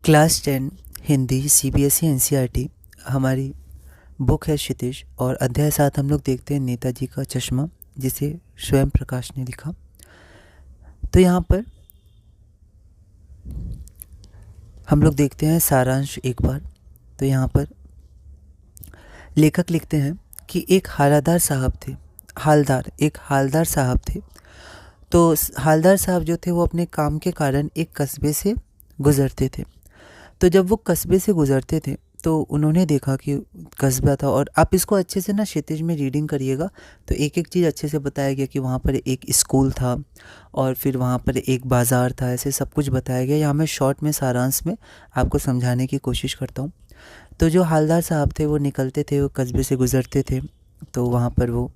Class 10 Hindi CBSE NCERT हमारी book है क्षितिज और अध्याय 7 हम लोग देखते हैं नेताजी का चश्मा, जिसे स्वयं प्रकाश ने लिखा। तो यहाँ पर हम लोग देखते हैं सारांश एक बार। तो यहाँ पर लेखक लिखते हैं कि एक हालादार साहब थे। एक हालदार साहब थे। तो हालदार साहब जो थे वो अपने काम के कारण एक कस्बे से गुज़रते थे। तो जब वो कस्बे से गुज़रते थे तो उन्होंने देखा कि कस्बा था, और आप इसको अच्छे से ना क्षितिज में रीडिंग करिएगा तो एक एक चीज़ अच्छे से बताया गया कि वहाँ पर एक स्कूल था और फिर वहाँ पर एक बाज़ार था, ऐसे सब कुछ बताया गया। यहाँ मैं शॉर्ट में सारांश में आपको समझाने की कोशिश करता हूँ। तो जो हालदार साहब थे वो निकलते थे, वो कस्बे से गुज़रते थे। तो वहाँ पर वो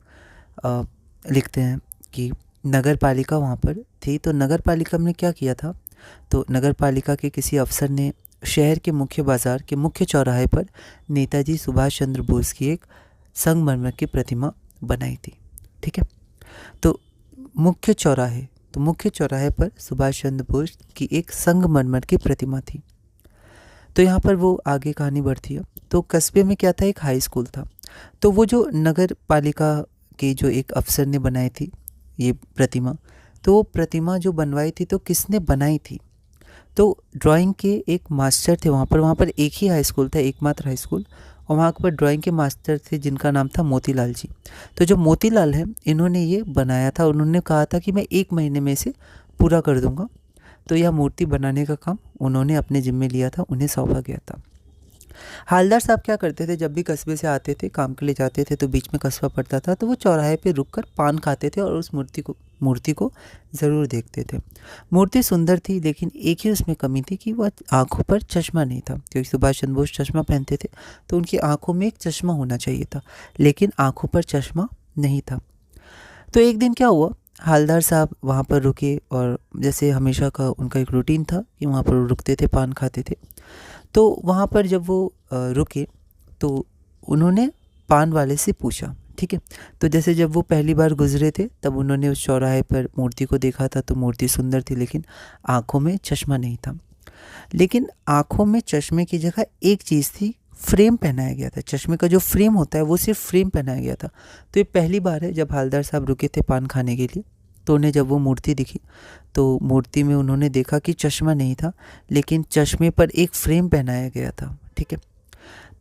लिखते हैं कि नगर पालिका वहाँ पर थी। तो नगर पालिका ने क्या किया था, तो नगर पालिका के किसी अफसर ने शहर के मुख्य बाज़ार के मुख्य चौराहे पर नेताजी सुभाष चंद्र बोस की एक संगमरमर की प्रतिमा बनाई थी। ठीक है, तो मुख्य चौराहे पर सुभाष चंद्र बोस की एक संगमरमर की प्रतिमा थी। तो यहाँ पर वो आगे कहानी बढ़ती है। तो कस्बे में क्या था, एक हाई स्कूल था। तो वो जो नगर पालिका के जो एक अफसर ने बनाई थी ये प्रतिमा, तो वो प्रतिमा जो बनवाई थी तो किसने बनाई थी, तो ड्राइंग के एक मास्टर थे वहाँ पर एक ही हाई स्कूल था, एकमात्र हाई स्कूल, और वहाँ पर ड्राइंग के मास्टर थे जिनका नाम था मोतीलाल जी। तो जो मोतीलाल है इन्होंने ये बनाया था, उन्होंने कहा था कि मैं 1 महीने में इसे पूरा कर दूंगा। तो यह मूर्ति बनाने का काम उन्होंने अपने जिम्मे लिया था, उन्हें सौंपा गया था। हालदार साहब क्या करते थे, जब भी कस्बे से आते थे काम के लिए जाते थे तो बीच में कस्बा पड़ता था, तो वो चौराहे पे रुककर पान खाते थे और उस मूर्ति को ज़रूर देखते थे। मूर्ति सुंदर थी, लेकिन एक ही उसमें कमी थी कि वह आँखों पर चश्मा नहीं था, क्योंकि सुभाष चंद्र बोस चश्मा पहनते थे तो उनकी आँखों में एक चश्मा होना चाहिए था, लेकिन आँखों पर चश्मा नहीं था। तो एक दिन क्या हुआ, हालदार साहब वहाँ पर रुके और जैसे हमेशा का उनका एक रूटीन था कि वहाँ पर रुकते थे, पान खाते थे। तो वहाँ पर जब वो रुके तो उन्होंने पान वाले से पूछा। ठीक है, तो जैसे जब वो पहली बार गुजरे थे तब उन्होंने उस चौराहे पर मूर्ति को देखा था, तो मूर्ति सुंदर थी लेकिन आँखों में चश्मा नहीं था। लेकिन आँखों में चश्मे की जगह एक चीज़ थी, फ्रेम पहनाया गया था। चश्मे का जो फ्रेम होता है वो सिर्फ फ्रेम पहनाया गया था। तो ये पहली बार है जब हालदार साहब रुके थे पान खाने के लिए, तो उन्हें जब वो मूर्ति दिखी तो मूर्ति में उन्होंने देखा कि चश्मा नहीं था, लेकिन चश्मे पर एक फ्रेम पहनाया गया था। ठीक है,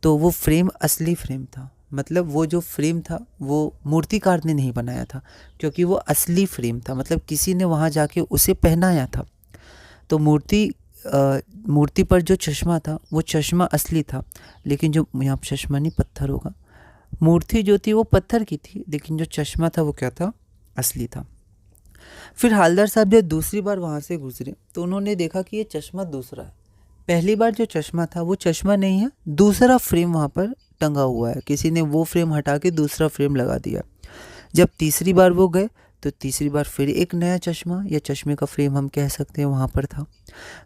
तो वो फ्रेम असली फ्रेम था, मतलब वो जो फ्रेम था वो मूर्तिकार ने नहीं बनाया था, क्योंकि वो असली फ्रेम था, मतलब किसी ने वहाँ जाके उसे पहनाया था। तो मूर्ति पर जो चश्मा था वो चश्मा असली था, लेकिन जो यहाँ चश्मा नहीं पत्थर होगा, मूर्ति जो थी वो पत्थर की थी, लेकिन जो चश्मा था वो क्या था, असली था। फिर हालदार साहब जब दूसरी बार वहाँ से गुजरे तो उन्होंने देखा कि ये चश्मा दूसरा है। पहली बार जो चश्मा था वो चश्मा नहीं है, दूसरा फ्रेम वहाँ पर टंगा हुआ है, किसी ने वो फ्रेम हटा के दूसरा फ्रेम लगा दिया। जब तीसरी बार वो गए तो तीसरी बार फिर एक नया चश्मा या चश्मे का फ्रेम हम कह सकते हैं वहाँ पर था।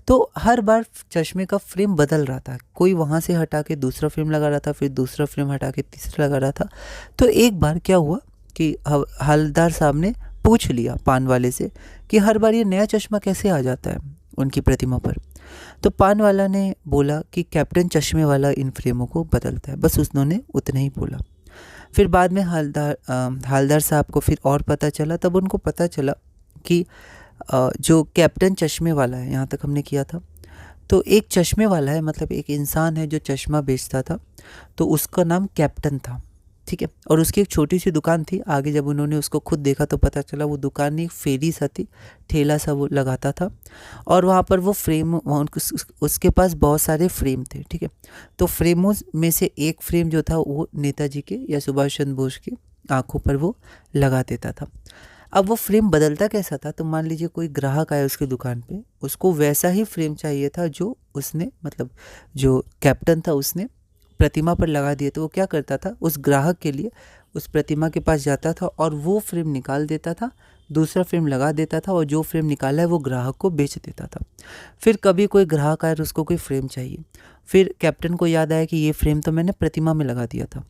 तो हर बार चश्मे का फ्रेम बदल रहा था, कोई वहाँ से हटा के दूसरा फ्रेम लगा रहा था, फिर दूसरा फ्रेम हटा के तीसरा लगा रहा था। तो एक बार क्या हुआ कि हवलदार साहब ने पूछ लिया पान वाले से कि हर बार ये नया चश्मा कैसे आ जाता है उनकी प्रतिमा पर। तो पान वाला ने बोला कि कैप्टन चश्मे वाला इन फ्रेमों को बदलता है, बस उन्होंने उतना ही बोला। फिर बाद में हालदार साहब को फिर और पता चला, तब उनको पता चला कि जो कैप्टन चश्मे वाला है, यहाँ तक हमने किया था, तो एक चश्मे वाला है, मतलब एक इंसान है जो चश्मा बेचता था, तो उसका नाम कैप्टन था। ठीक है, और उसकी एक छोटी सी दुकान थी। आगे जब उन्होंने उसको खुद देखा तो पता चला वो दुकान नहीं, फेरी सा थी, ठेला सा वो लगाता था, और वहाँ पर वो फ्रेम, उसके पास बहुत सारे फ्रेम थे। ठीक है, तो फ्रेमों में से एक फ्रेम जो था वो नेताजी के या सुभाष चंद्र बोस की आँखों पर वो लगा देता था। अब वो फ्रेम बदलता कैसा था, तो मान लीजिए कोई ग्राहक आया उसकी दुकान पे, उसको वैसा ही फ्रेम चाहिए था जो उसने, मतलब जो कैप्टन था उसने प्रतिमा पर लगा दिए। तो वो क्या करता था, उस ग्राहक के लिए उस प्रतिमा के पास जाता था और वो फ्रेम निकाल देता था, दूसरा फ्रेम लगा देता था, और जो फ्रेम निकाला है वो ग्राहक को बेच देता था। फिर कभी कोई ग्राहक आया और उसको कोई फ्रेम चाहिए, फिर कैप्टन को याद आया कि ये फ्रेम तो मैंने प्रतिमा में लगा दिया था,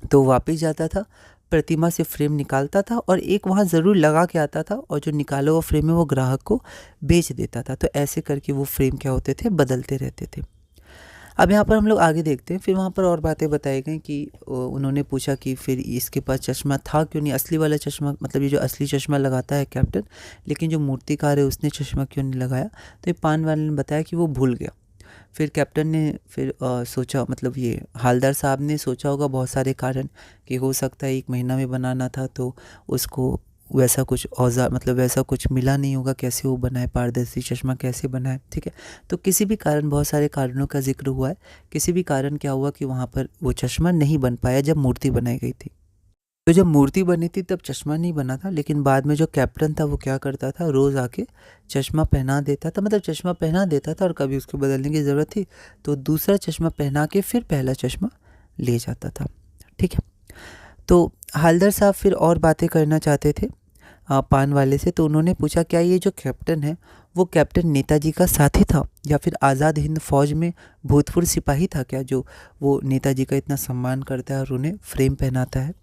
तो वापस जाता था, प्रतिमा से फ्रेम निकालता था और एक वहाँ ज़रूर लगा के आता था, और जो निकाला हुआ फ्रेम है वो ग्राहक को बेच देता था। तो ऐसे करके वो फ्रेम क्या होते थे, बदलते रहते थे। अब यहाँ पर हम लोग आगे देखते हैं। फिर वहाँ पर और बातें बताई गई कि उन्होंने पूछा कि फिर इसके पास चश्मा था क्यों नहीं, असली वाला चश्मा, मतलब ये जो असली चश्मा लगाता है कैप्टन, लेकिन जो मूर्तिकार है उसने चश्मा क्यों नहीं लगाया। तो ये पान वाले ने बताया कि वो भूल गया। फिर कैप्टन ने फिर सोचा, मतलब ये हालदार साहब ने सोचा होगा बहुत सारे कारण, कि हो सकता है 1 महीना में बनाना था तो उसको वैसा कुछ औजार, मतलब वैसा कुछ मिला नहीं होगा, कैसे वो बनाए, पारदर्शी चश्मा कैसे बनाए। ठीक है, तो किसी भी कारण, बहुत सारे कारणों का जिक्र हुआ है। किसी भी कारण क्या हुआ कि वहाँ पर वो चश्मा नहीं बन पाया जब मूर्ति बनाई गई थी। तो जब मूर्ति बनी थी तब चश्मा नहीं बना था, लेकिन बाद में जो कैप्टन था वो क्या करता था, रोज़ आके चश्मा पहना देता था, मतलब चश्मा पहना देता था, और कभी उसको बदलने की ज़रूरत थी तो दूसरा चश्मा पहना के फिर पहला चश्मा ले जाता था। ठीक है, तो हालदार साहब फिर और बातें करना चाहते थे पान वाले से। तो उन्होंने पूछा, क्या ये जो कैप्टन है वो कैप्टन नेताजी का साथी था या फिर आज़ाद हिंद फौज में भूतपूर्व सिपाही था क्या, जो वो नेताजी का इतना सम्मान करता है और उन्हें फ्रेम पहनाता है।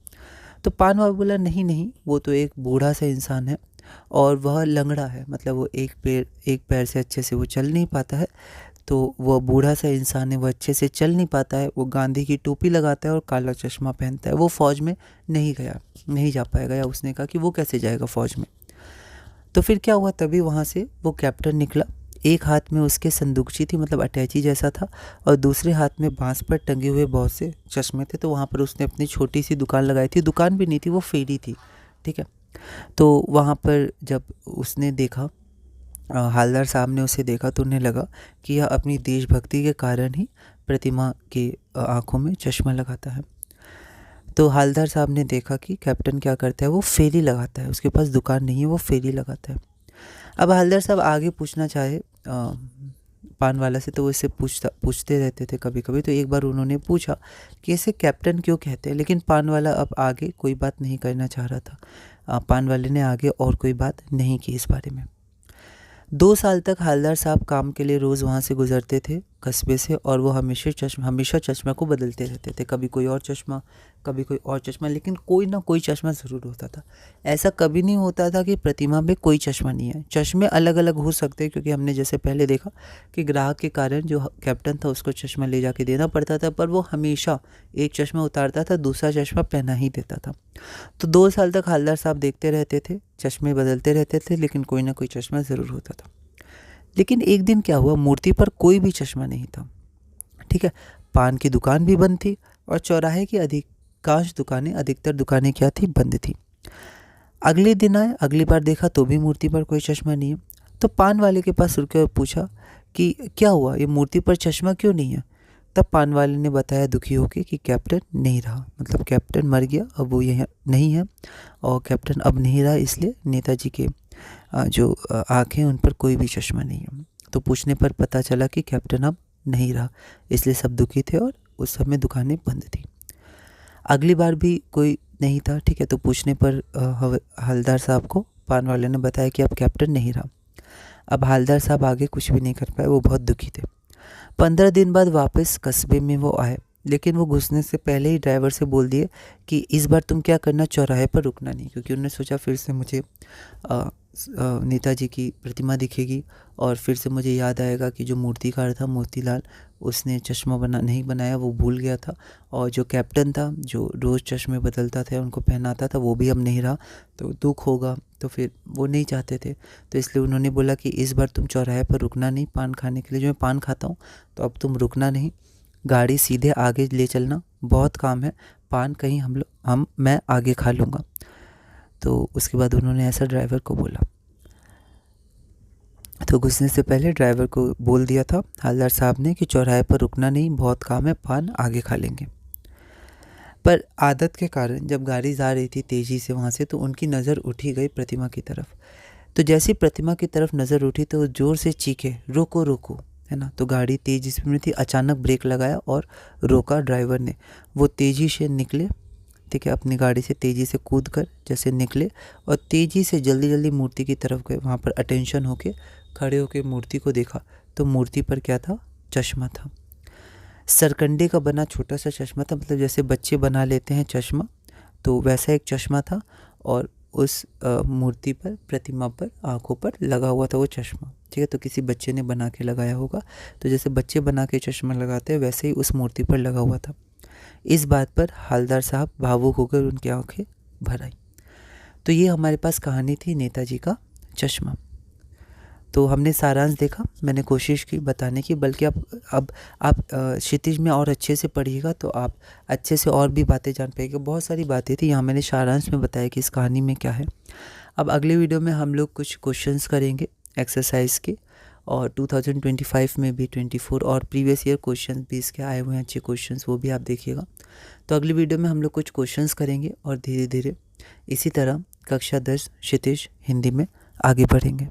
तो पान वाला बोला, नहीं नहीं, वो तो एक बूढ़ा सा इंसान है और वह लंगड़ा है, मतलब वो एक पैर से अच्छे से वो चल नहीं पाता है। तो वह बूढ़ा सा इंसान है, वो अच्छे से चल नहीं पाता है, वो गांधी की टोपी लगाता है और काला चश्मा पहनता है, वो फ़ौज में नहीं जा पाएगा। या उसने कहा कि वो कैसे जाएगा फ़ौज में। तो फिर क्या हुआ, तभी वहाँ से वो कैप्टन निकला। एक हाथ में उसके संदूकची थी, मतलब अटैची जैसा था, और दूसरे हाथ में बांस पर टंगे हुए बहुत से चश्मे थे। तो वहाँ पर उसने अपनी छोटी सी दुकान लगाई थी, दुकान भी नहीं थी, वो फेरी थी। ठीक है, तो वहाँ पर जब उसने देखा, हालदार साहब ने उसे देखा, तो उन्हें लगा कि यह अपनी देशभक्ति के कारण ही प्रतिमा के आँखों में चश्मा लगाता है। तो हालदार साहब ने देखा कि कैप्टन क्या करता है, वो फेरी लगाता है, उसके पास दुकान नहीं है, वो फेरी लगाता है। अब हालदार साहब आगे पूछना चाहे पान वाला से, तो वो इससे पूछते रहते थे कभी कभी। तो एक बार उन्होंने पूछा कि इसे कैप्टन क्यों कहते हैं, लेकिन पान वाला अब आगे कोई बात नहीं करना चाह रहा था। पान वाले ने आगे और कोई बात नहीं की इस बारे में। 2 साल तक हालदार साहब काम के लिए रोज़ वहाँ से गुजरते थे कस्बे से, और वो हमेशा चश्मा को बदलते रहते थे, कभी कोई और चश्मा, कभी कोई और चश्मा, लेकिन कोई ना कोई चश्मा ज़रूर होता था। ऐसा कभी नहीं होता था कि प्रतिमा में कोई चश्मा नहीं है। चश्मे अलग अलग हो सकते हैं, क्योंकि हमने जैसे पहले देखा कि ग्राहक के कारण जो कैप्टन था उसको चश्मा ले जाके देना पड़ता था, पर वो हमेशा एक चश्मा उतारता था, दूसरा चश्मा पहना ही देता था। तो 2 साल तक हालदार साहब देखते रहते थे, चश्मे बदलते रहते थे, लेकिन कोई ना कोई चश्मा ज़रूर होता था। लेकिन एक दिन क्या हुआ, मूर्ति पर कोई भी चश्मा नहीं था। ठीक है, पान की दुकान भी बंद थी और चौराहे की अधिकतर दुकानें क्या थी, बंद थी। अगले दिन आए, अगली बार देखा तो भी मूर्ति पर कोई चश्मा नहीं है। तो पान वाले के पास रुके और पूछा कि क्या हुआ, ये मूर्ति पर चश्मा क्यों नहीं है। तब पान वाले ने बताया दुखी होकर कि कैप्टन नहीं रहा, मतलब कैप्टन मर गया, अब वो यहाँ नहीं है, और कैप्टन अब नहीं रहा, इसलिए नेताजी के जो आँखें उन पर कोई भी चश्मा नहीं है। तो पूछने पर पता चला कि कैप्टन अब नहीं रहा, इसलिए सब दुखी थे और उस समय दुकानें बंद थी। अगली बार भी कोई नहीं था। ठीक है, तो पूछने पर हवलदार साहब को पान वाले ने बताया कि अब कैप्टन नहीं रहा। अब हवलदार साहब आगे कुछ भी नहीं कर पाए, वो बहुत दुखी थे। 15 दिन बाद वापस कस्बे में वो आए, लेकिन वो घुसने से पहले ही ड्राइवर से बोल दिए कि इस बार तुम क्या करना, चौराहे पर रुकना नहीं, क्योंकि उन्होंने सोचा फिर से मुझे नेताजी की प्रतिमा दिखेगी और फिर से मुझे याद आएगा कि जो मूर्तिकार था मोतीलाल, उसने चश्मा नहीं बनाया, वो भूल गया था, और जो कैप्टन था जो रोज़ चश्मे बदलता था उनको पहनाता था, वो भी अब नहीं रहा, तो दुख होगा। तो फिर वो नहीं चाहते थे, तो इसलिए उन्होंने बोला कि इस बार तुम चौराहे पर रुकना नहीं पान खाने के लिए, जो मैं पान खाता हूँ, तो अब तुम रुकना नहीं, गाड़ी सीधे आगे ले चलना, बहुत काम है, पान कहीं मैं आगे खा लूँगा। तो उसके बाद उन्होंने ऐसा ड्राइवर को बोला। तो घुसने से पहले ड्राइवर को बोल दिया था हवलदार साहब ने कि चौराहे पर रुकना नहीं, बहुत काम है, पान आगे खा लेंगे। पर आदत के कारण जब गाड़ी जा रही थी तेज़ी से वहाँ से, तो उनकी नज़र उठी गई प्रतिमा की तरफ। तो जैसी प्रतिमा की तरफ नज़र उठी तो वो ज़ोर से चीखे, रोको रोको, है ना। तो गाड़ी तेज़ स्पीड में थी, अचानक ब्रेक लगाया और रोका ड्राइवर ने। वो तेज़ी से निकले, ठीक है, अपनी गाड़ी से तेज़ी से कूद कर जैसे निकले और तेज़ी से जल्दी मूर्ति की तरफ गए। वहाँ पर अटेंशन होके खड़े होके मूर्ति को देखा, तो मूर्ति पर क्या था, चश्मा था। सरकंडे का बना छोटा सा चश्मा था, मतलब जैसे बच्चे बना लेते हैं चश्मा, तो वैसा एक चश्मा था और उस मूर्ति पर, प्रतिमा पर, आँखों पर लगा हुआ था वो चश्मा। ठीक है, तो किसी बच्चे ने बना के लगाया होगा। तो जैसे बच्चे बना के चश्मा लगाते हैं वैसे ही उस मूर्ति पर लगा हुआ था। इस बात पर हवलदार साहब भावुक होकर उनकी आंखें भर आई। तो ये हमारे पास कहानी थी नेताजी का चश्मा। तो हमने सारांश देखा, मैंने कोशिश की बताने की, बल्कि अब आप क्षितिज में और अच्छे से पढ़िएगा तो आप अच्छे से और भी बातें जान पाएंगे। बहुत सारी बातें थी, यहाँ मैंने सारांश में बताया कि इस कहानी में क्या है। अब अगले वीडियो में हम लोग कुछ क्वेश्चंस करेंगे एक्सरसाइज के, और 2025 में भी 24 और प्रीवियस ईयर क्वेश्चन भी इसके आए हुए हैं अच्छे क्वेश्चंस, वो भी आप देखिएगा। तो अगली वीडियो में हम लोग कुछ क्वेश्चंस करेंगे और धीरे धीरे इसी तरह कक्षा 10 क्षितिज हिंदी में आगे बढ़ेंगे।